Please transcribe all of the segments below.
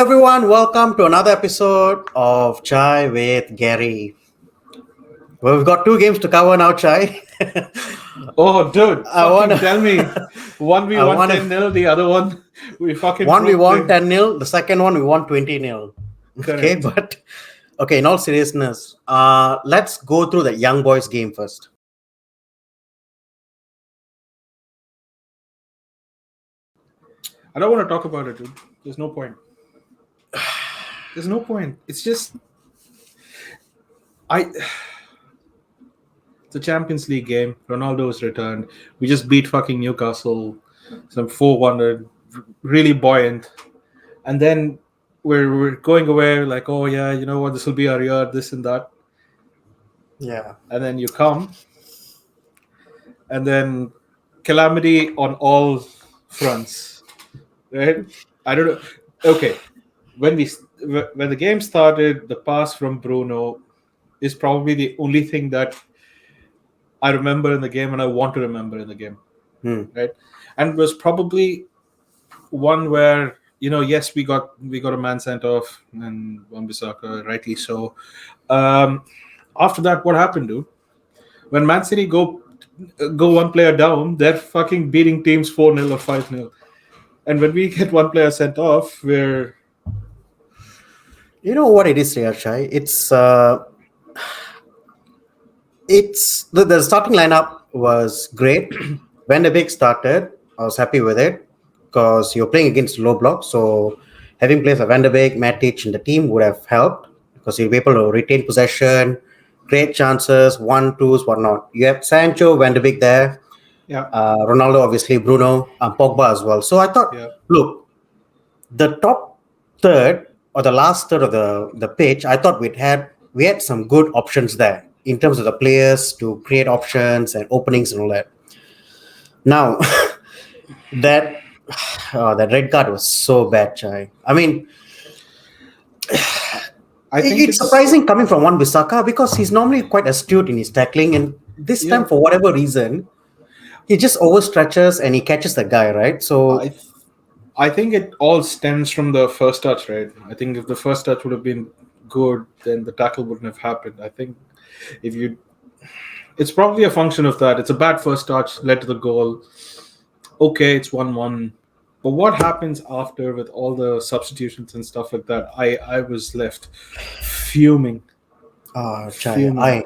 everyone, welcome to another episode of Chai with Gary. Well, we've got two games to cover now, Chai. Oh, dude, I fucking wanna, tell me. One we I won wanna. 10-0, the other one we fucking One we broke won them. 10-0, the second one we won 20-0. Okay, Correct. but okay. In all seriousness, let's go through the young boys game first. I don't want to talk about it, dude. There's no point. There's no point. It's just I it's a Champions League game. Ronaldo is returned. We just beat fucking Newcastle. Some 4-1, really buoyant. And then we're going away like, oh yeah, you know what, this will be our year, this and that. Yeah, And then you come and then calamity on all fronts, right? I don't know. Okay, when the game started, the pass from Bruno is probably the only thing that I remember in the game and I want to remember in the game, Hmm. right? And it was probably one where yes, we got a man sent off and Wan-Bissaka, rightly so. After that, what happened, dude? When Man City go one player down, they're fucking beating teams 4-0 or 5-0. And when we get one player sent off, You know what it is, Chai? It's the starting lineup was great. When the Beek started, I was happy with it because you're playing against low block. So having players like Van der Beek, Matic in the team would have helped because you'll be able to retain possession, create chances, one, twos, whatnot. You have Sancho, Van der Beek there, yeah, Ronaldo, obviously, Bruno, and Pogba as well. So I thought, yeah, look, the top third or the last third of the pitch, I thought we had some good options there in terms of the players to create options and openings and all that. Now that that red card was so bad, Chai. I mean, I think it's it's surprising coming from one Bissaka because he's normally quite astute in his tackling, and this time yeah. for whatever reason he just overstretches and he catches the guy, right? I So th- I think it all stems from the first touch, right? I think if the first touch would have been good, then the tackle wouldn't have happened. I think if you, it's probably a function of that. It's a bad first touch led to the goal. Okay, it's 1-1. But what happens after with all the substitutions and stuff like that? I was left fuming, Chai, fuming.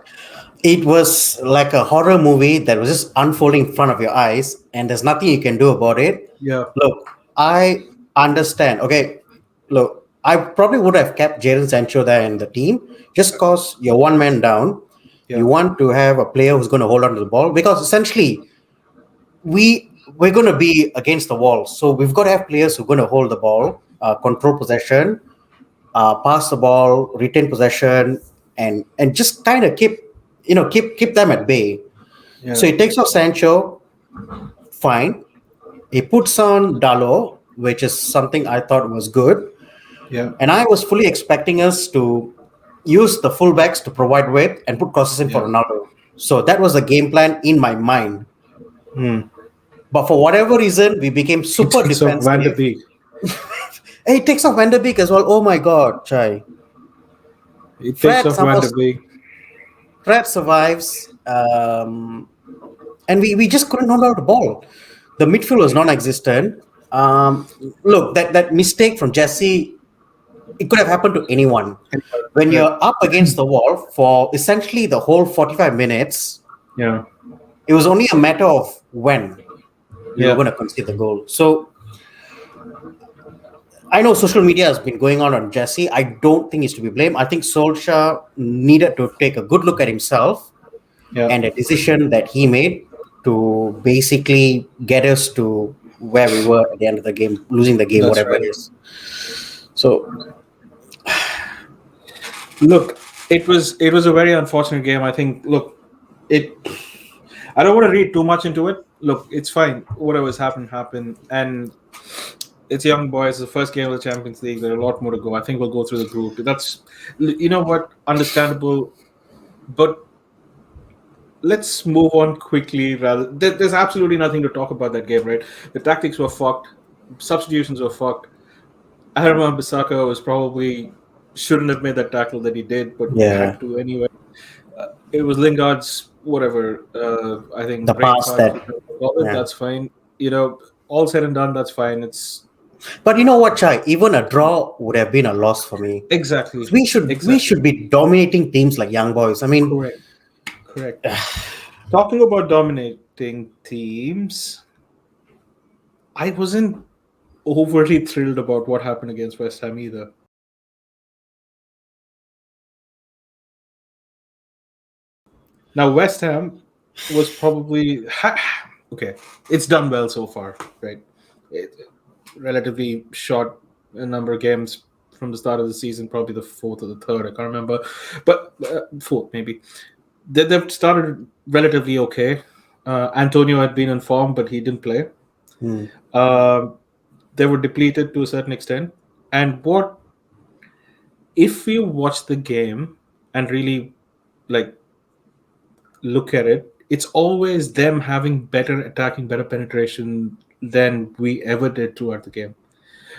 it was like a horror movie that was just unfolding in front of your eyes, and there's nothing you can do about it. Yeah, Look, I understand. Okay, look, I probably would have kept Jadon Sancho there in the team just because you're one man down. yeah, You want to have a player who's going to hold on to the ball because essentially we're going to be against the wall. So we've got to have players who are going to hold the ball, control possession, pass the ball, retain possession, and just kind of keep them at bay. yeah, So he takes off Sancho, fine. He puts on Dalo, which is something I thought was good. yeah, And I was fully expecting us to use the fullbacks to provide width and put crosses in for yeah. Ronaldo. So that was the game plan in my mind. Hmm. But for whatever reason, we became He super takes off Van de defensive. Beek. Hey, he takes off Van der Beek as well. Oh my God, Chai. He takes Fred off Van somehow de Beek. Fred survives, and we just couldn't hold out the ball. The midfield was non-existent. Look, that mistake from Jesse, it could have happened to anyone. When Correct. you're up against the wall for essentially the whole 45 minutes, Yeah, it was only a matter of when you were yeah. going to concede the goal. So I know social media has been going on Jesse. I don't think he's to be blamed. I think Solskjaer needed to take a good look at himself Yeah, and a decision that he made to basically get us to where we were at the end of the game, losing the game, that's whatever it right. is. So Look, it was a very unfortunate game. I think. Look, it. I don't want to read too much into it. Look, it's fine. Whatever's happened, and it's young boys. The first game of the Champions League. There are a lot more to go. I think we'll go through the group. That's, you know what, understandable. But let's move on quickly. There's absolutely nothing to talk about that game, right? The tactics were fucked. Substitutions were fucked. Aaron Wan-Bissaka was probably shouldn't have made that tackle that he did, but Yeah, had to anyway. It was Lingard's whatever. I the think brain pass fart. that. Whatever you call it. Yeah, That's fine. All said and done, that's fine. It's but you know what, Chai? Even a draw would have been a loss for me. exactly, We should exactly be dominating teams like Young Boys. I mean, correct, correct. Talking about dominating teams, I wasn't overly thrilled about what happened against West Ham either. Now, West Ham was probably okay. It's done well so far, right? It, relatively short number of games from the start of the season, probably the fourth or the third. I can't remember, but fourth maybe. They've started relatively okay. Antonio had been informed, but he didn't play. hmm, Um they were depleted to a certain extent. And what if you watch the game and really like look at it, it's always them having better attacking, better penetration than we ever did throughout the game.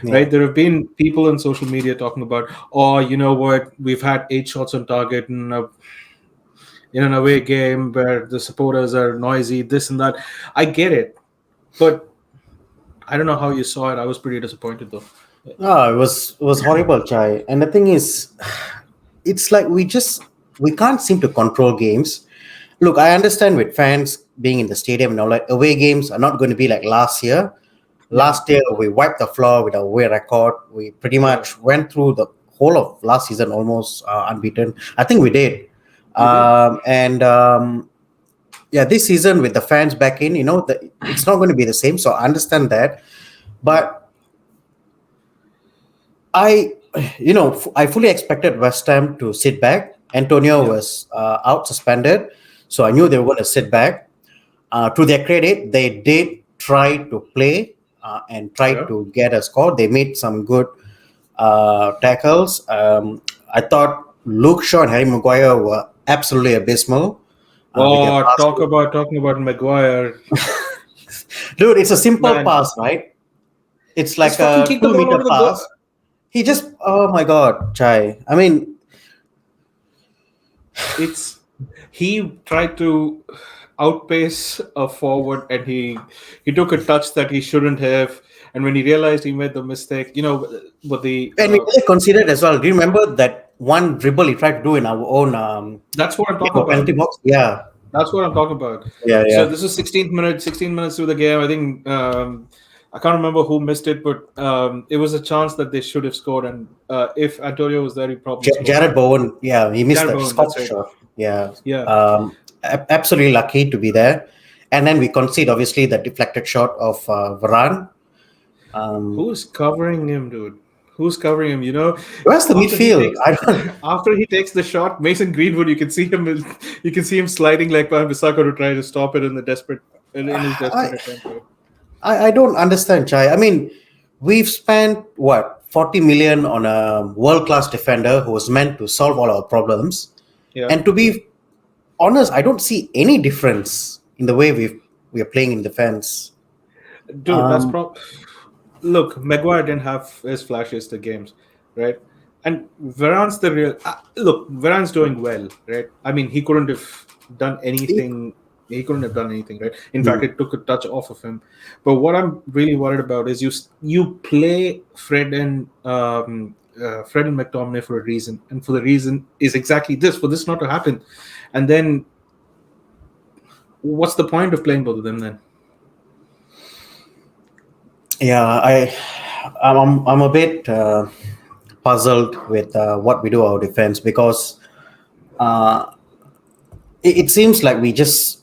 yeah. Right? There have been people on social media talking about, oh, you know what, we've had 8 shots on target in an away game where the supporters are noisy, this and that. I get it, but I don't know how you saw it. I was pretty disappointed though. Oh, it was horrible, Chai. And the thing is, it's like we can't seem to control games. Look, I understand with fans being in the stadium and all that, away games are not going to be like last year. Yeah, Last year we wiped the floor with our away record. We pretty yeah, much went through the whole of last season almost unbeaten. I think we did. we did. And yeah, this season with the fans back in, it's not going to be the same. So I understand that. Yeah, But I, I fully expected West Ham to sit back. Antonio yeah, was out suspended, so I knew they were going to sit back. To their credit, they did try to play and try yeah. to get a score. They made some good tackles. I thought Luke Shaw and Harry Maguire were absolutely abysmal with their Oh, passing. talking about Maguire, Dude, it's a simple man. pass, right? It's Just like fucking a kick the ball 2 meter out of the goal. pass. He just, oh my God, Chai. I mean, It's he tried to outpace a forward, and he took a touch that he shouldn't have. And when he realized he made the mistake, what the and we really considered as well. Do you remember that one dribble he tried to do in our own that's what I'm talking penalty about. box? Yeah, That's what I'm talking about. yeah, So yeah. this is 16th minute, 16 minutes through the game. I think I can't remember who missed it, but it was a chance that they should have scored. And if Antonio was there, he probably scored. Jared Bowen, yeah, he missed Jared the Bowen, spot that's right. shot. Yeah, Yeah. absolutely lucky to be there. And then we concede, obviously, the deflected shot of Varane. Um, Who's covering him, dude? Who's covering him? where's the After he midfield? takes I don't. after he takes the shot, Mason Greenwood, you can see him sliding like Wan-Bissaka to try to stop it in his I, desperate attempt. Right? I don't understand, Chai. I mean, we've spent what 40 million on a world class defender who was meant to solve all our problems. Yeah, And to be honest, I don't see any difference in the way we are playing in defense. dude, that's Um, pro. Look, Maguire didn't have his flashiest of games, right? And Varane's the real. Look, Varane's doing well, right? I mean, he couldn't have done it- anything. He couldn't have done anything, right? In fact, hmm, it took a touch off of him. But what I'm really worried about is you play Fred and McTominay for a reason, and for the reason is exactly this, for this not to happen. And then, what's the point of playing both of them then? yeah, I'm a bit puzzled with what we do our defense because uh, it seems like we just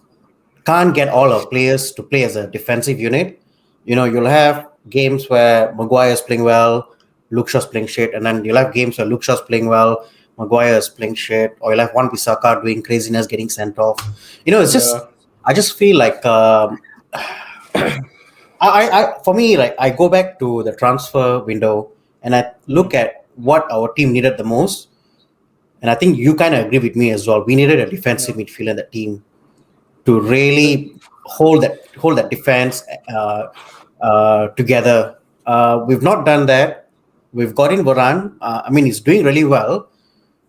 can't get all our players to play as a defensive unit. You'll have games where Maguire is playing well, Luke Shaw's playing shit, and then you'll have games where Luke Shaw's playing well, Maguire is playing shit, or you'll have one Bissaka doing craziness, getting sent off. It's Yeah, just I just feel like for me, like I go back to the transfer window and I look at what our team needed the most, and I think you kind of agree with me as well. We needed a yeah. defensive midfield in the team to The, really hold that defense together. We've not done that. we've got in Varane. I mean, he's doing really well,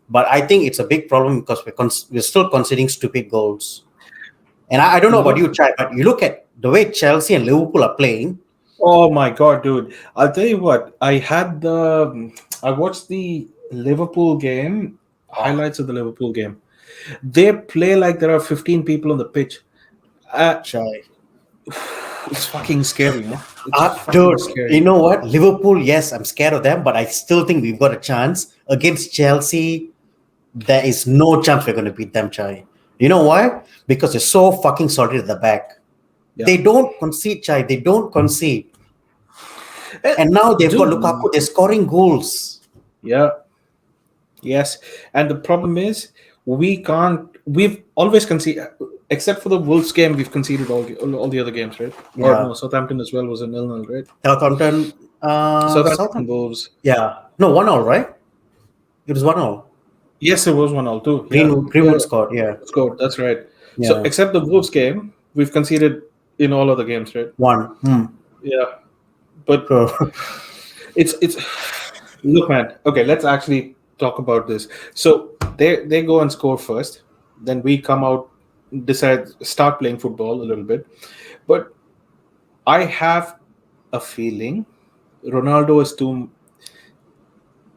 but I think it's a big problem because we're still conceding stupid goals. And I don't know about Look, you, Chai, but you look at the way Chelsea and Liverpool are playing. oh my God, dude! I'll tell you what. I watched the Liverpool game, Oh, highlights of the Liverpool game. They play like there are 15 people on the pitch. Uh, Chai. it's fucking scary, you know. It's fucking Dude, you scary. know what? Liverpool, yes, I'm scared of them, but I still think we've got a chance. Against Chelsea, there is no chance we're going to beat them, Chai. You know why? Because they're so fucking solid at the back. Yeah, They don't concede, Chai. They don't concede. Eh, And now they've got dude. Lukaku. They're scoring goals. Yeah, yes. And the problem is, we can't. We've always conceded, except for the Wolves game. We've conceded all the other games, right? Or Yeah. no, Southampton as well was a 0-0, right? Southampton, Southampton Southampton. Wolves. Yeah. No, 1-0, right? It was 1-0. Yes, it was 1-0 too. Yeah, Greenwood scored. Yeah. scored. That's right. So, Yeah. except the Wolves game, we've conceded in all other games, right? One. Yeah, but So, it's look, man. Okay, let's actually talk about this. So they go and score first, then we come out, decide start playing football a little bit, but I have a feeling Ronaldo is too.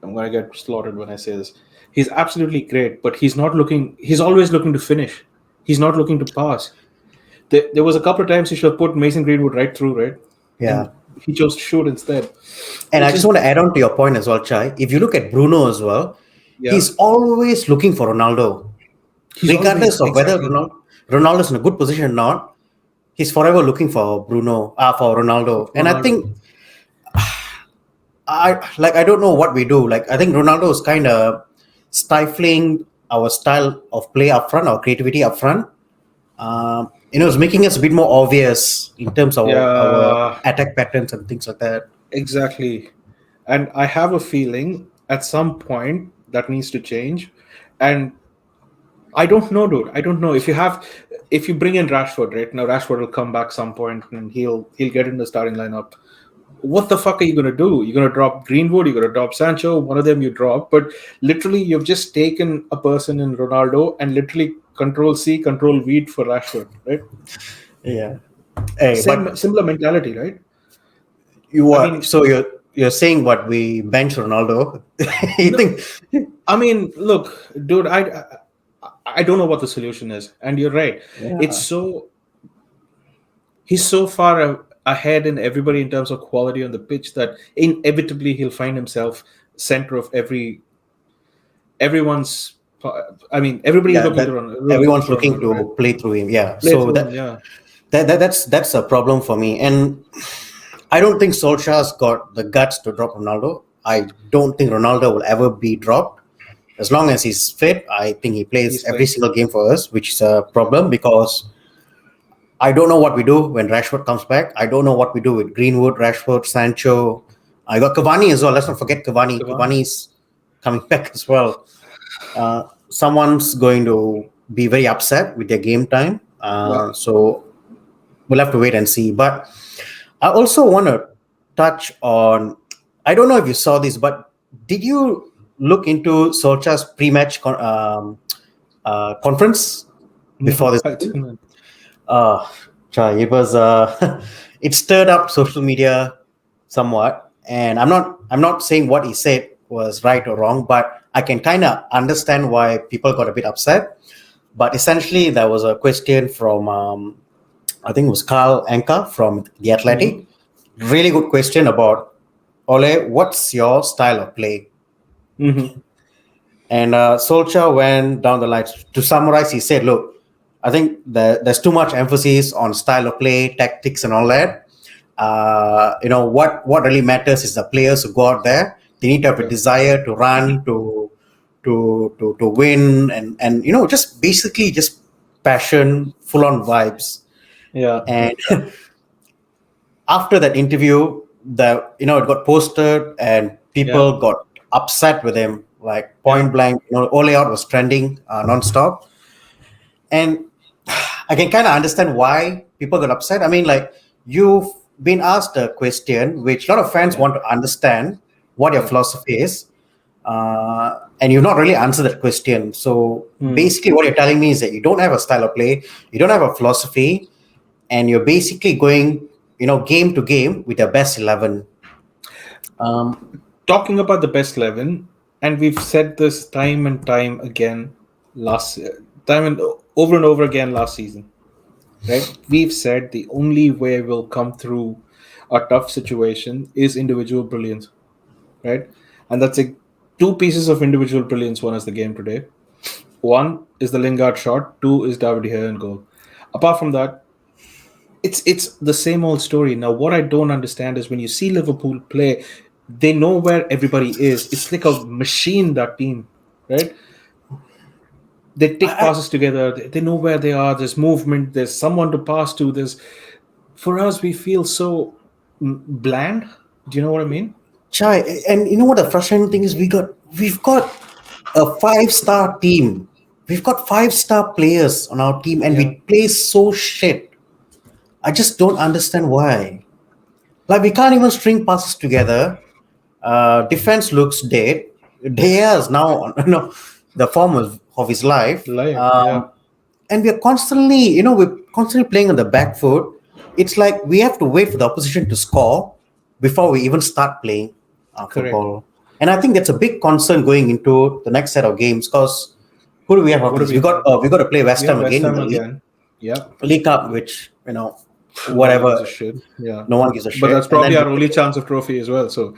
I'm gonna get slaughtered when I say this. He's absolutely great, but he's not looking. He's always looking to finish. He's not looking to pass. There was a couple of times he should have put Mason Greenwood right through, right? yeah. And he chose to shoot instead, And I which just is want to add on to your point as well, Chai. If you look at Bruno as well, yeah. he's always looking for Ronaldo, He's regardless always of whether exactly Ronaldo's in a good position or not. He's forever looking for for Ronaldo. And I Ronaldo. think I don't know what we do. Like I think Ronaldo is kind of stifling our style of play up front, our creativity up front. It's making us a bit more obvious in terms of our Yeah, attack patterns and things like that. exactly. And I have a feeling at some point that needs to change. And I don't know, dude. I don't know if you bring in Rashford right now. Rashford will come back some point and he'll get in the starting lineup. What the fuck are you gonna do? You're gonna drop Greenwood. You're gonna drop Sancho. One of them you drop, but literally you've just taken a person in Ronaldo and literally Control C, Control V for Rashford, right? Yeah. Hey, Same but similar mentality, right? you I are mean, so you're saying what we bench Ronaldo. You no, think I mean, look, dude, I don't know what the solution is, and you're right. It's yeah. so he's so far ahead in everybody in terms of quality on the pitch that inevitably he'll find himself center of everyone's. I mean, everybody's Yeah, looking to that run, looking everyone's for looking Ronaldo, right? to play through him. Yeah. Play So through him, yeah. that's a problem for me. And I don't think Solskjaer's got the guts to drop Ronaldo. I don't think Ronaldo will ever be dropped. As long as he's fit, I think he plays He's every like, single game for us, which is a problem because I don't know what we do when Rashford comes back. I don't know what we do with Greenwood, Rashford, Sancho. I got Cavani as well. Let's not forget Cavani. Cavani. Cavani's coming back as well. Someone's going to be very upset with their game time. Yeah, So we'll have to wait and see. But I also want to touch on. I don't know if you saw this, but did you look into Solskjaer's pre-match conference before no, this? I didn't. Uh, it was it stirred up social media somewhat, and I'm not saying what he said was right or wrong, but I can kind of understand why people got a bit upset. But essentially, there was a question from I think it was Carl Anka from the Athletic. Mhm. Really good question about Ole. What's your style of play? Mhm. And Solskjaer went down the lines. To summarize, he said, "Look, I think there's too much emphasis on style of play, tactics, and all that. What really matters is the players who go out there. They need to have a Yeah, desire to run, to win, and just basically just passion, full on vibes. yeah, And after that interview, it got posted, and yeah, people got upset with him, like yeah, point blank. Ole out was trending nonstop, and I can kind of understand why people got upset. I mean, like you've been asked a question which a lot of fans yeah, want to understand. what your Yeah. philosophy is, and you've not really answered that question. So Hmm. basically, what you're telling me is that you don't have a style of play, you don't have a philosophy, and you're basically going, game to game with your best 11. Um, Talking about the best 11, and we've said this time and time again last time and over again last season, right? We've said the only way we'll come through a tough situation is individual brilliance, right? And that's two pieces of individual brilliance. One is the game today. One is the Lingard shot. Two is David Here and goal. Apart from that, it's the same old story. Now, what I don't understand is when you see Liverpool play, they know where everybody is. It's like a machine, that team, right? They take I, passes together. They know where they are. There's movement. There's someone to pass to. There's For us, we feel so bland. Do you know what I mean? Chai, and you know what the frustrating thing is? We've got a 5-star team. We've got 5-star players on our team, and Yeah, we play so shit. I just don't understand why. Like we can't even string passes together. Defense looks dead. De Gea is now the form of his life. live. Yeah, And we're constantly playing on the back foot. It's like we have to wait for the opposition to score before we even start playing correct. football. And I think that's a big concern going into the next set of games because who do we have What after do this? we have? We got to play We West have Ham West again in Ham the league, again. Yeah, League Cup, which nobody gives whatever, a shit. Yeah, no one gives a but that's shit. And probably then our only chance of trophy as well. So,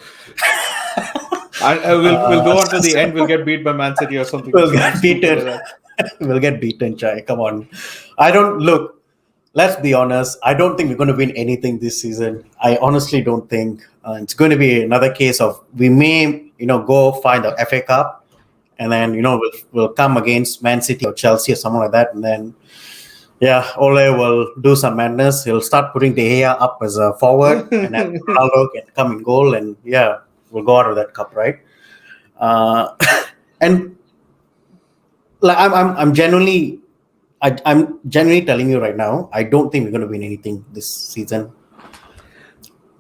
we'll go on to the end. We'll get beat by Man City or something, we'll something get stupid like beaten. that. We'll get beaten, Chai. Come on. I don't look. Let's be honest. I don't think we're going to win anything this season. I honestly don't think it's going to be another case of we may, go find the FA Cup, and then we'll come against Man City or Chelsea or someone like that, and then yeah, Ole will do some madness. He'll start putting De Gea up as a forward, and then Ronaldo can come in goal, and yeah, we'll go out of that cup, right? Uh, and like I'm genuinely telling you right now, I don't think we're going to win anything this season.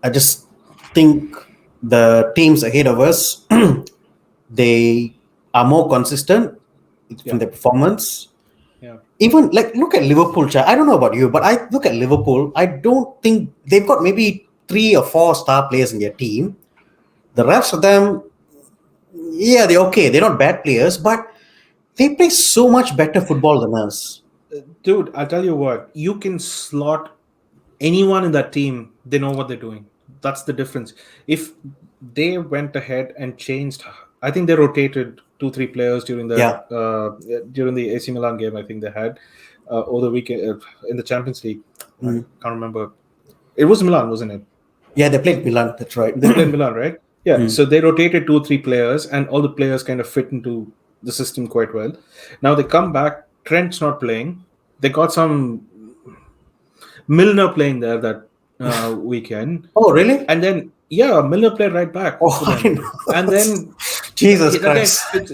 I just think the teams ahead of us, they are more consistent from Yeah, their performance. yeah. Even like look at Liverpool. I don't know about you, but I look at Liverpool. I don't think they've got maybe 3 or 4 star players in their team. The rest of them, yeah, they're okay. They're not bad players, but they play so much better football than us. Dude, I'll tell you what. You can slot anyone in that team. They know what they're doing. That's the difference. If they went ahead and changed, I think they rotated 2, 3 players Yeah. during the AC Milan game. I think they had over the weekend in the Champions League. I Mm. can't remember. It was Milan, wasn't it? Yeah, they played Milan. That's right. They played Milan, right? Yeah. Mm. So they rotated 2, 3 players, and all the players kind of fit into the system quite well. Now they come back. Trent's not playing. They got some Milner playing there that weekend, Oh, really? and then yeah, Milner played right back Oh, for I didn't them, and know. then Jesus that guy Christ.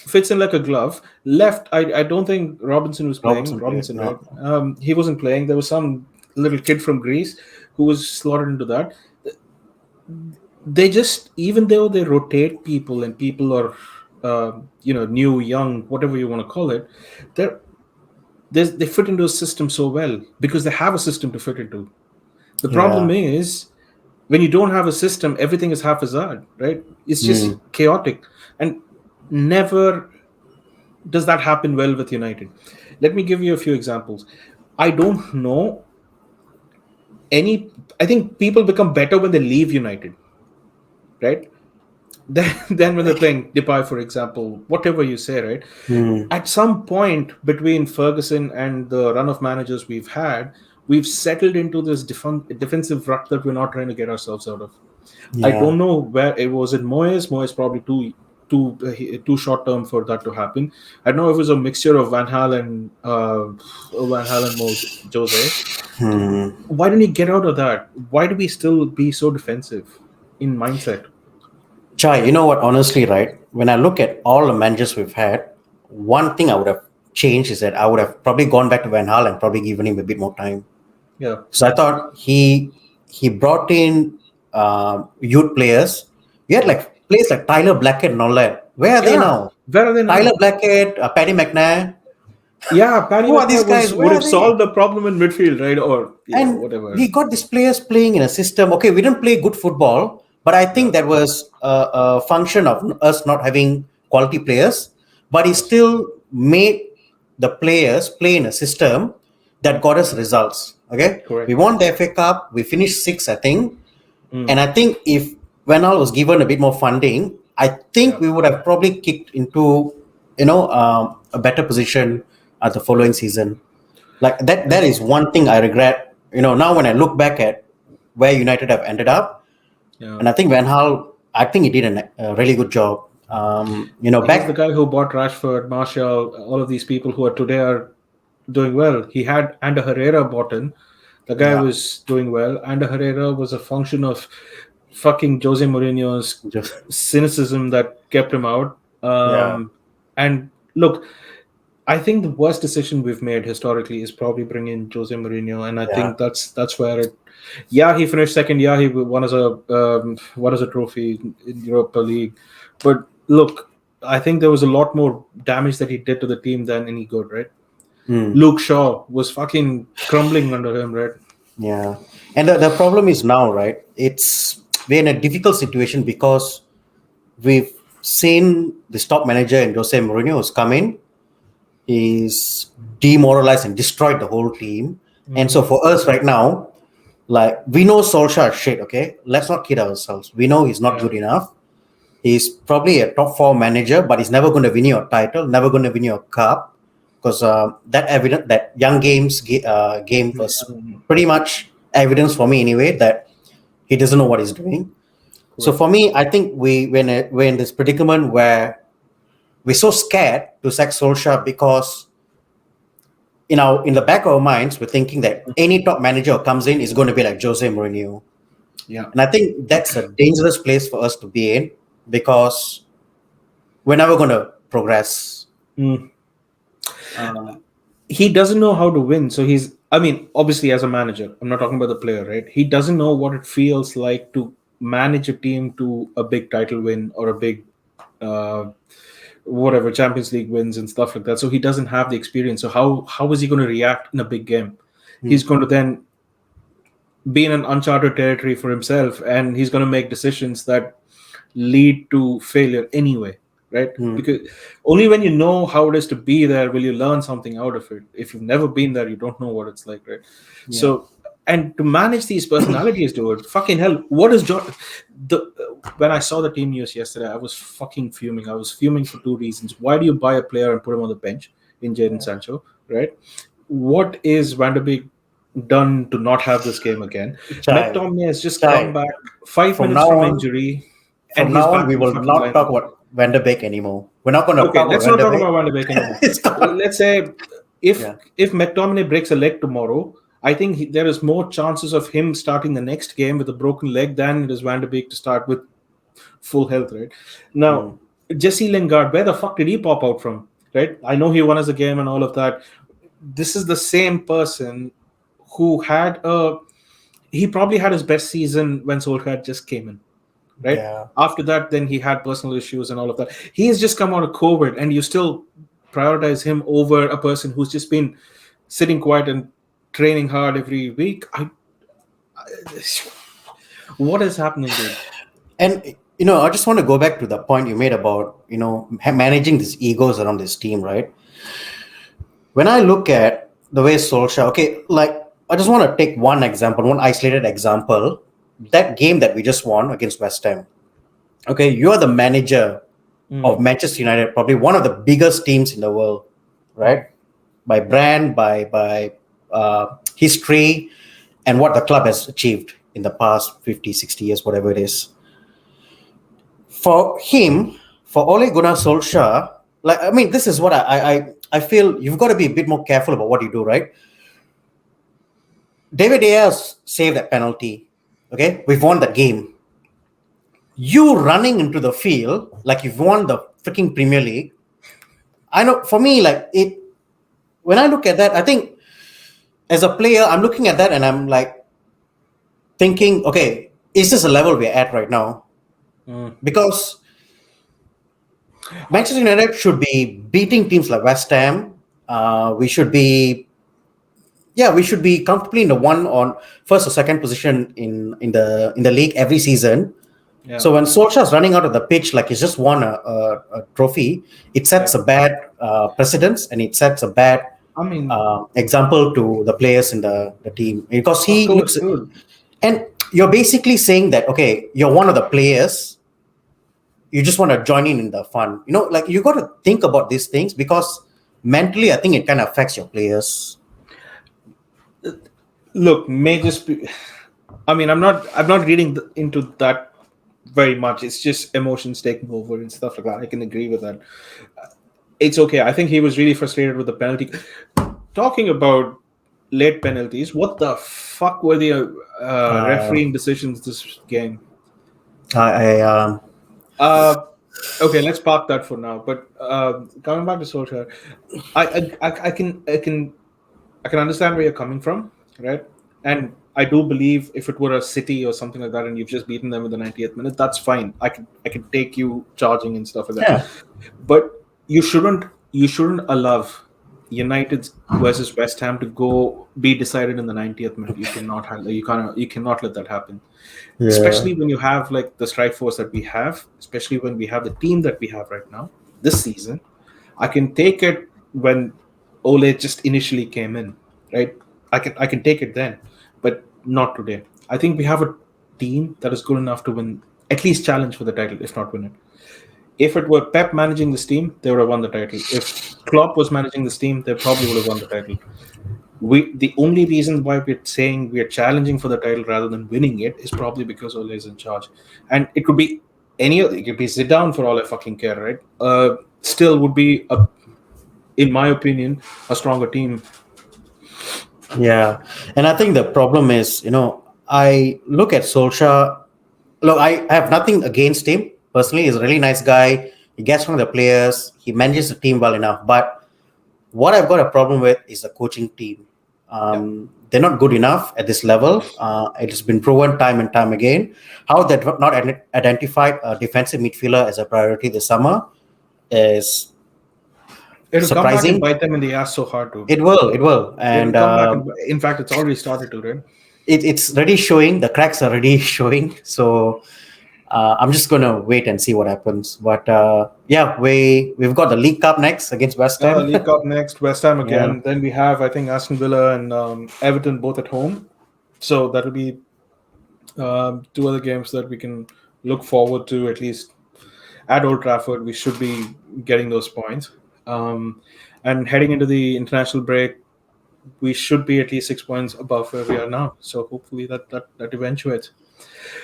fits in like a glove. Left, I don't think Robinson was playing. Robertson played. Robinson, right? No. He wasn't playing. There was some little kid from Greece who was slotted into that. They just, even though they rotate people and people are new, young, whatever you want to call it, they're they fit into a system so well because they have a system to fit into. The problem Yeah. is when you don't have a system, everything is haphazard, right? It's just Mm. chaotic, and never does that happen well with United. Let me give you a few examples. I don't know any. I think people become better when they leave United, right? Then when they're playing Depay, for example, whatever you say, right? Mm. At some point between Ferguson and the run of managers we've had, we've settled into this defensive rut that we're not trying to get ourselves out of. I Yeah. don't know where it was. It Moyes. Moyes probably too short term for that to happen. I don't know if it was a mixture of Van Hal and Jose. Hmm. Why didn't he get out of that? Why do we still be so defensive in mindset? Chai, you know what? Honestly, right? When I look at all the managers we've had, one thing I would have changed is that I would have probably gone back to Van Hal and probably given him a bit more time. Yeah, So I thought he brought in youth players. We had like players like Tyler Blackett and all that. Where are they Yeah, now? where are they Tyler now? Blackett, Paddy McNair. Yeah, Paddy Who are these McNair guys? was Where would are have they? solved the problem in midfield, right? Or And we whatever. got these players playing in a system. Okay, we didn't play good football, but I Yeah. think that was a function of us not having quality players. But he Yes. still made the players play in a system that got us results. Okay, we Correct. won the FA Cup. We finished sixth, I think. Mm. And I think if Venal was given a bit more funding, I think Yeah. we would have probably kicked into a better position at the following season. Like that And is one thing I regret. Now when I look back at where United have ended up, yeah, and I think Van Gaal, I think he did a really good job. he's the Back, guy who bought Rashford, Martial, all of these people who are today are doing well. He had Ander Herrera bought in. The guy yeah, was doing well. Ander Herrera was a function of fucking Jose Mourinho's just cynicism that kept him out. yeah, And look, I think the worst decision we've made historically is probably bringing in Jose Mourinho, and I yeah, think that's where it. Yeah, he finished second. Yeah, he won as a trophy in Europa League, but look, I think there was a lot more damage that he did to the team than any good. Right? mm, Luke Shaw was fucking crumbling under him. Right? yeah. And the problem is now, right? We're in a difficult situation because we've seen the top manager in Jose Mourinho has come in. He's demoralized and destroyed the whole team. And so Hmm. for us right now, like we know Solskjaer is shit, okay? Let's not kid ourselves. We know he's not Yeah. good enough. He's probably a top four manager, but he's never going to win you a title, never going to win you a cup, because that young game was Mhm. pretty much evidence for me anyway that he doesn't know what he's doing. So Correct. for me, I think we're in this predicament where we're so scared to sack Solskjaer because in the back of our minds we're thinking that any top manager who comes in is going to be like Jose Mourinho, Yeah. and I think that's a dangerous place for us to be in because we're never going to progress. Mm. Um, He doesn't know how to win. So I mean, obviously, as a manager, I'm not talking about the player, right? He doesn't know what it feels like to manage a team to a big title win or a big, uh, whatever, Champions League wins and stuff like that. So he doesn't have the experience. So how is he going to react in a big game? He's mm, going to then be in an uncharted territory for himself, and he's going to make decisions that lead to failure anyway, right? mm, Because only when you know how it is to be there will you learn something out of it. If you've never been there, you don't know what it's like, right? yeah, So, and to manage these personalities, dude, fucking hell, what is John? The When I saw the team news yesterday, I was fucking fuming. I was fuming for two reasons. Why do you buy a player and put him on the bench in Jadon yeah. Sancho, right? What is Van der Beek done to not have this game again? Chai, McTominay has just come Chai. back 5 minutes From now from on, injury, and from he's now on, back we in the will fucking not talk lineup. about Van der Beek anymore. We're not going to Okay, talk about let's Van not der talk Beek. about Van de Beek anymore. It's gone. Let's say if Yeah, if McTominay breaks a leg tomorrow, I think there is more chances of him starting the next game with a broken leg than it is Van de Beek to start with full health, right? Now, mm, Jesse Lingard, where the fuck did he pop out from? Right? I know he won us a game and all of that. This is the same person who had a he probably had his best season when Solskjaer just came in, right? yeah. After that, then he had personal issues and all of that. He has just come out of COVID, and you still prioritize him over a person who's just been sitting quiet and training hard every week. What is happening, dude? And I just want to go back to the point you made about managing these egos around this team, right? When I look at the way Solskjaer, okay, like I just want to take one example, one isolated example. That game that we just won against West Ham. Okay, you are the manager of Mm, Manchester United, probably one of the biggest teams in the world, right? By brand, by history, and what the club has achieved in the past 50, 60 years, whatever it is. For him, for Ole Gunnar Solskjaer, like I mean, this is what I feel you've got to be a bit more careful about what you do, right? David Ayers saved that penalty. Okay, we've won the game. You running into the field like you've won the freaking Premier League. I know for me, like it. When I look at that, I think as a player, I'm looking at that and I'm like thinking, okay, is this a level we're at right now? mm, Because Manchester United should be beating teams like West Ham. We should be, yeah, we should be comfortably in the one on first or second position in the league every season. Yeah, So when Solskjaer's running out of the pitch like he's just won a trophy, it sets yeah. a bad precedence and it sets a bad I mean, example to the players in the team because of he course, looks. dude. And you're basically saying that okay, you're one of the players. You just want to join in the fun. Like you got to think about these things because mentally, I think it kind of affects your players. Look, may just be. I mean, I'm not reading into that very much. It's just emotions taking over and stuff like that. I can agree with that. It's okay. I think he was really frustrated with the penalty. Talking about late penalties, what the fuck were the Uh, refereeing decisions this game? I Uh, okay, let's park that for now. But coming back to Solskjaer, I can understand where you're coming from, right? And I do believe if it were a City or something like that, and you've just beaten them in the 90th minute, that's fine. I can take you charging and stuff like that. yeah, But you shouldn't allow United versus West Ham to go be decided in the 90th minute. You cannot let that happen. yeah, Especially when you have like the strike force that we have, especially when we have the team that we have right now this season. I can take it when Ole just initially came in, right? I can take it then, but not today. I think we have a team that is good enough to win, at least challenge for the title, if not win it. If it were Pep managing this team, they would have won the title. If Klopp was managing this team, they probably would have won the title. The only reason why we're saying we're challenging for the title rather than winning it is probably because Ole is in charge, and it could be any other. It could be Zidane for all I fucking care, right? Still would be in my opinion, a stronger team. yeah. And I think the problem is, I look at Solskjaer. Look, I have nothing against him personally. He's a really nice guy. He gets from the players. He manages the team well enough. But what I've got a problem with is the coaching team. Yeah, They're not good enough at this level. It has been proven time and time again. How they've not identified a defensive midfielder as a priority this summer is it'll come back and surprising. bite them in the ass so hard, dude. It will, It'll and come back and, in fact, it's already started to, right? it's already showing. The cracks are already showing. So I'm just gonna wait and see what happens. But yeah, we've got the League Cup next against West Ham. League Cup next, West Ham Yeah, again. Then we have, I think, Aston Villa and Everton both at home. So that'll be two other games that we can look forward to at least at Old Trafford. We should be getting those points. And heading into the international break, we should be at least 6 points above where we are now. So hopefully that eventuates.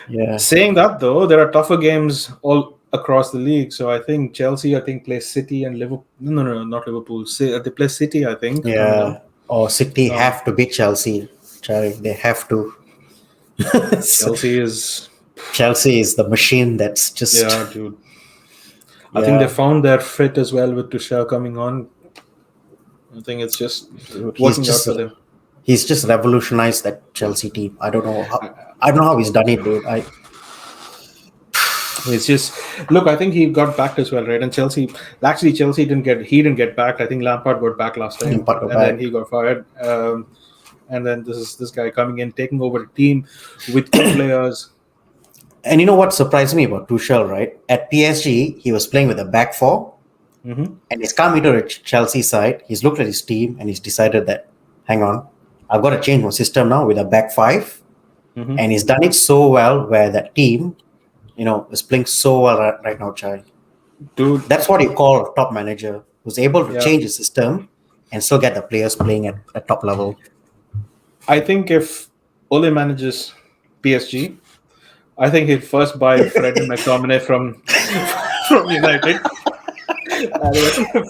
yeah, Saying that though, there are tougher games all across the league. So I think Chelsea, I think, play City and Liverpool. No, not Liverpool. They play City, I think, coming up. yeah. Or City Um, have to beat Chelsea. Sorry, they have to. Chelsea is, Chelsea is the machine that's just yeah, dude. I think they yeah. found their fit as well with Tuchel coming on. I think it's just Dude, working out for them. he's just revolutionized that Chelsea team. I don't know how he's done it, dude. It's just look. I think he got backed as well, right? And Chelsea didn't get backed. I think Lampard got back last time, Impact of and then that. he got fired. And then this guy coming in, taking over the team with key players. And you know what surprised me about Tuchel, right? At PSG, he was playing with a back four, Hmm. and he's come into the Chelsea side. He's looked at his team and he's decided that, hang on, I've got to change my system now with a back five. Hmm. And he's done it so well where that team, is playing so well right now, Chai. Dude, That's what you call a top manager who's able to yeah. change his system and still get the players playing at top level. I think if Ole manages PSG, I think he'd first buy Fred and McTominay from from United.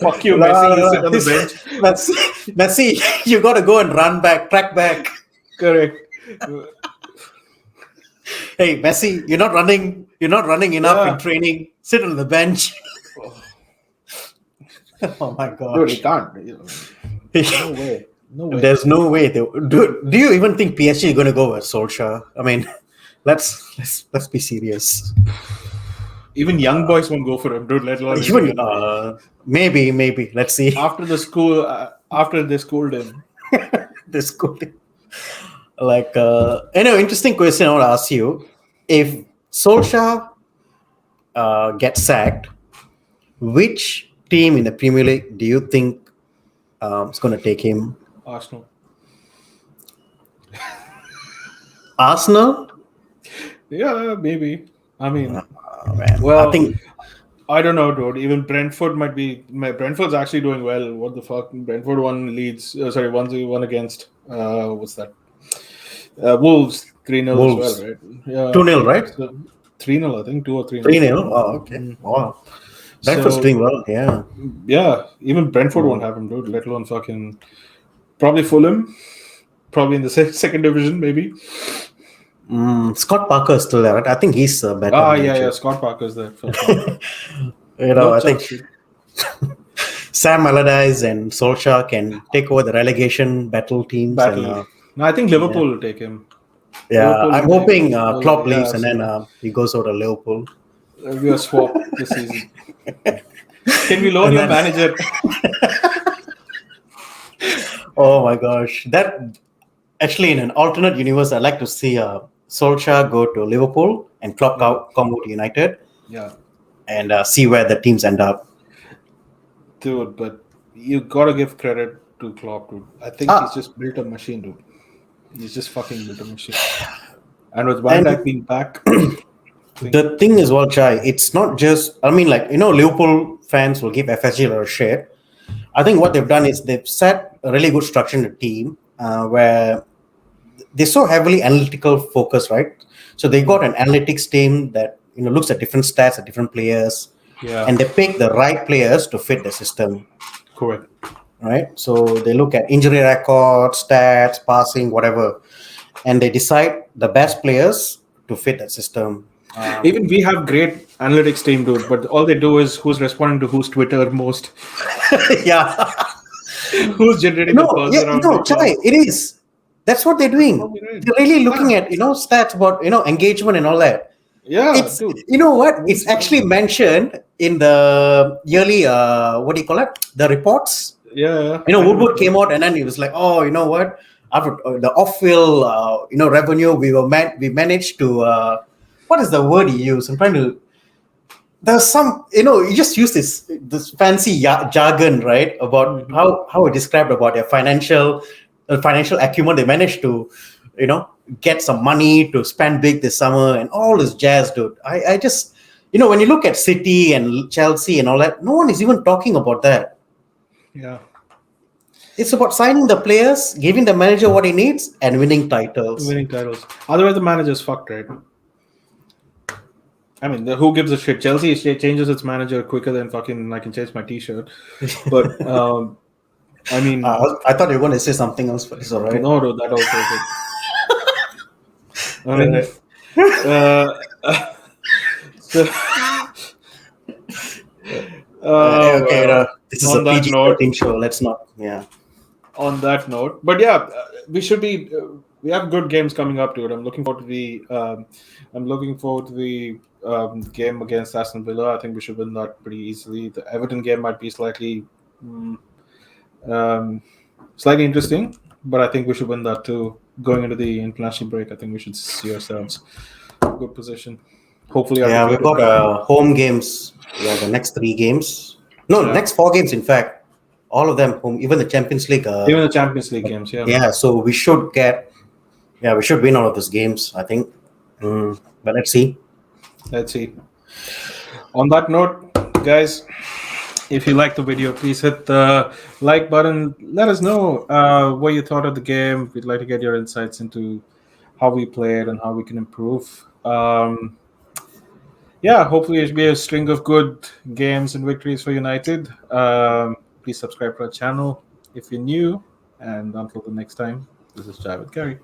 Fuck you, Messi. You sit on the bench. Messi, you got to go and run back, track back. Correct. Hey, Messi, you're not running. You're not running enough Yeah. in training. Sit on the bench. Oh my Dude, he gosh. can't. No way. No way. There's no way. Do you even think PSG is going to go with Solskjaer? I mean, let's be serious. Even young boys won't go for him, dude. Let alone anything Even else. maybe. Let's see. After they schooled him. This could interesting question I want to ask you. If Solskjaer gets sacked, which team in the Premier League do you think is going to take him? Arsenal. Arsenal? Yeah, maybe. I mean, Man, I well, think I don't know, dude. Even Brentford might be. Brentford's actually doing well. What the fuck? Brentford won Leeds. Sorry, one against. What's that? Wolves 3-0 as well, Wolves right? Yeah. 2-0, right? So 3-0, I think 2 or 3-0. 3-0. Oh, okay. Mm. Wow. Brentford's So doing well. Yeah. yeah, even Brentford won't Mm. have him, dude. Let alone fucking probably Fulham. Probably in the second division, maybe. Scott Parker is still there, right? I think he's a better Yeah. manager. Scott Parker's there for sure. I No think chance, dude. Sam Allardyce and Solskjaer can take over the relegation battle teams, and Battle. No, I think yeah, Liverpool will take him. yeah. Liverpool I'm will take. hoping Well, Klopp yeah, leaves and then so he goes over to Liverpool, we are swap this season. Can we loan and your then manager? oh my gosh, that actually in an alternate universe, I'd like to see Solskjaer go to Liverpool and Klopp Yeah, come to United yeah, and see where the teams end up. dude. But you gotta give credit to Klopp, dude. I think he's Ah, just built a machine, dude. He's just fucking built a machine. And with Van and Dijk being back, I think the thing is, well, Chai, it's not just, I mean, like, Liverpool fans will give FSG a lot of shit. I think what they've done is they've set a really good structure in the team where they're so heavily analytical focused, right? So they got an analytics team that, looks at different stats at different players yeah, and they pick the right players to fit the system, correct. right? So they look at injury records, stats, passing, whatever, and they decide the best players to fit that system. Even we have great analytics team, dude. But all they do is who's responding to who's Twitter most, Yeah. who's generating the buzz around the club. Chai, it is. That's what they're That's doing. probably right. They're really Yeah, looking at, stats about, engagement and all that. yeah, It's, dude. you know what? It's Who's actually mentioned in the yearly, what do you call it? The reports. yeah, annual Woodward report. came out and then he was like, oh, you know what? After the off-field, revenue, we managed to, what is the word he used? I'm trying to, there's some, you just use this fancy jargon, right, about Mhm. how it described about their financial acumen. They managed to, get some money to spend big this summer and all this jazz, dude. I just, when you look at City and Chelsea and all that, no one is even talking about that. Yeah, It's about signing the players, giving the manager what he needs, and winning titles. winning titles. Otherwise, the manager's fucked, right? I mean, who gives a shit? Chelsea changes its manager quicker than fucking I can change my T-shirt. But I mean, I thought you were going to say something else, but it's all right. no, that also is it. I mean, Uh, so, okay, well, this is a on that note, PG-13 show. Let's not. Yeah. but yeah, we should be. We have good games coming up, dude. I'm looking forward to the. I'm looking forward to the game against Aston Villa. I think we should win that pretty easily. The Everton game might be mm, um, slightly interesting, but I think we should win that too. Going into the international break, I think we should see ourselves in a good position. Hopefully, our Yeah, we've defeated. got home games. Yeah, the next 3 games. No, Yeah, next 4 games, in fact. All of them home, even the Champions League. even the Champions League games. Yeah, Yeah, so we should win all of those games, I think. But let's see. let's see. On that note, guys, if you liked the video, please hit the like button. Let us know what you thought of the game. We'd like to get your insights into how we played and how we can improve. Yeah, hopefully it should be a string of good games and victories for United. Please subscribe to our channel if you're new. And until the next time, this is Jai with Gary.